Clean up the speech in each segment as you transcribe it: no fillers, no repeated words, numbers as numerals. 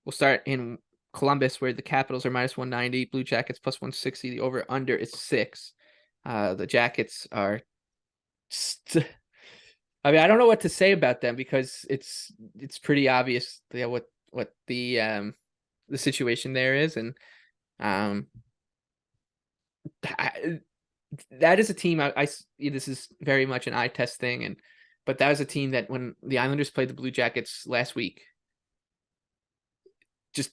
We'll start in Columbus, where the Capitals are -190, Blue Jackets +160. The over under is 6. The Jackets are. I mean, I don't know what to say about them because it's pretty obvious, what the situation there is, and um, that is a team. This is very much an eye test thing, but that was a team that when the Islanders played the Blue Jackets last week, just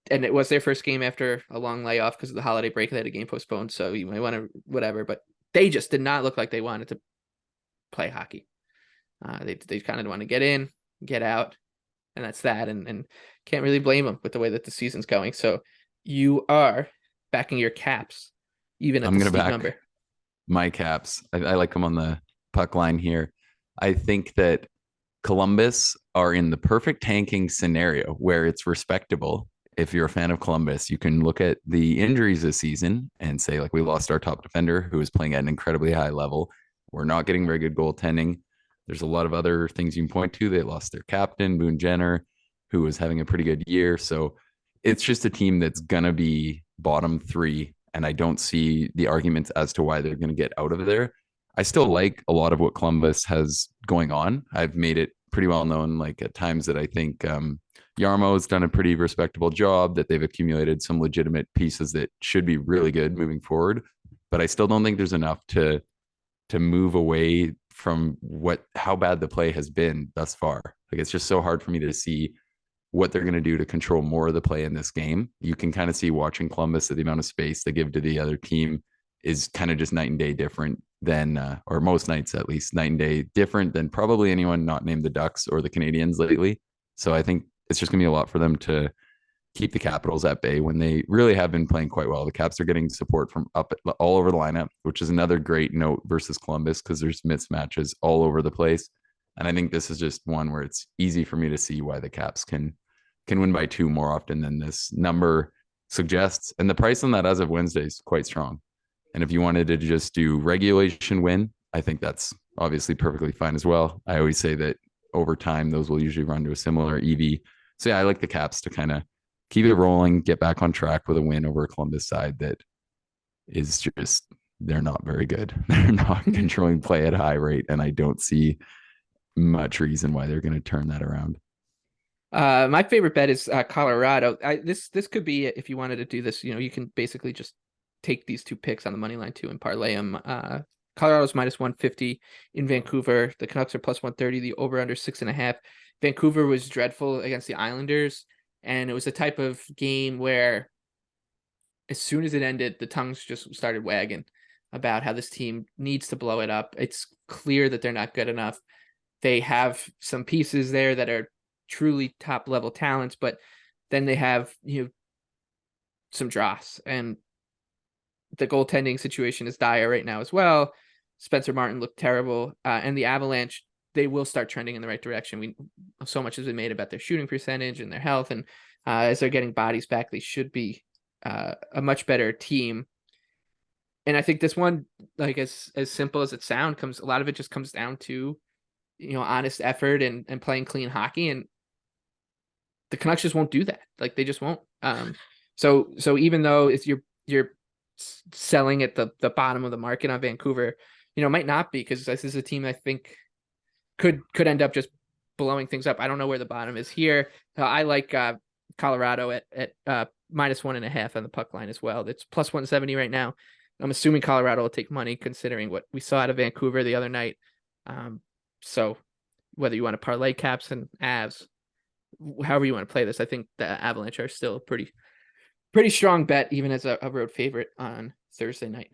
and it was their first game after a long layoff because of the holiday break. They had a game postponed, so you might want to whatever, but they just did not look like they wanted to play hockey. They kind of want to get in, get out, and that's that. And can't really blame them with the way that the season's going. So you are backing your Caps, even at I'm the going to steep back number. my Caps. I like them on the puck line here. I think that Columbus are in the perfect tanking scenario where it's respectable. If you're a fan of Columbus, you can look at the injuries this season and say, like, we lost our top defender who is playing at an incredibly high level. We're not getting very good goaltending. There's a lot of other things you can point to. They lost their captain, Boone Jenner, who was having a pretty good year. So it's just a team that's going to be bottom three. And I don't see the arguments as to why they're going to get out of there. I still like a lot of what Columbus has going on. I've made it pretty well known, like at times that I think Yarmo has done a pretty respectable job, that they've accumulated some legitimate pieces that should be really good moving forward. But I still don't think there's enough to move away from how bad the play has been thus far. Like, it's just so hard for me to see what they're going to do to control more of the play in this game. You can kind of see watching Columbus that the amount of space they give to the other team is kind of just night and day different than, or most nights at least, night and day different than probably anyone not named the Ducks or the Canadians lately. So I think it's just going to be a lot for them to keep the Capitals at bay when they really have been playing quite well. The Caps are getting support from up all over the lineup, which is another great note versus Columbus because there's mismatches all over the place. And I think this is just one where it's easy for me to see why the Caps can win by 2 more often than this number suggests. And the price on that as of Wednesday is quite strong. And if you wanted to just do regulation win, I think that's obviously perfectly fine as well. I always say that over time, those will usually run to a similar EV. So yeah, I like the Caps to kind of keep it rolling, get back on track with a win over a Columbus side that is just, they're not very good. They're not controlling play at a high rate. And I don't see much reason why they're going to turn that around. My favorite bet is Colorado. This could be, if you wanted to do this, you can basically just take these two picks on the money line too and parlay them. Colorado's -150 in Vancouver. The Canucks are +130. The over under 6.5. Vancouver was dreadful against the Islanders, and it was a type of game where as soon as it ended, the tongues just started wagging about how this team needs to blow it up. It's clear that they're not good enough. They have some pieces there that are truly top level talents, but then they have some dross, and the goaltending situation is dire right now as well. Spencer Martin looked terrible, and the Avalanche, they will start trending in the right direction. So much has been made about their shooting percentage and their health, and as they're getting bodies back, they should be a much better team. And I think this one, like as simple as it sounds, a lot of it just comes down to honest effort and playing clean hockey, and the Canucks just won't do that. Like, they just won't. So even though if you're selling at the bottom of the market on Vancouver, it might not be, because this is a team I think could end up just blowing things up. I don't know where the bottom is here. I like Colorado at -1.5 on the puck line as well. It's +170 right now. I'm assuming Colorado will take money considering what we saw out of Vancouver the other night. So whether you want to parlay Caps and Avs, however you want to play this, I think the Avalanche are still a pretty strong bet, even as a road favorite on Thursday night.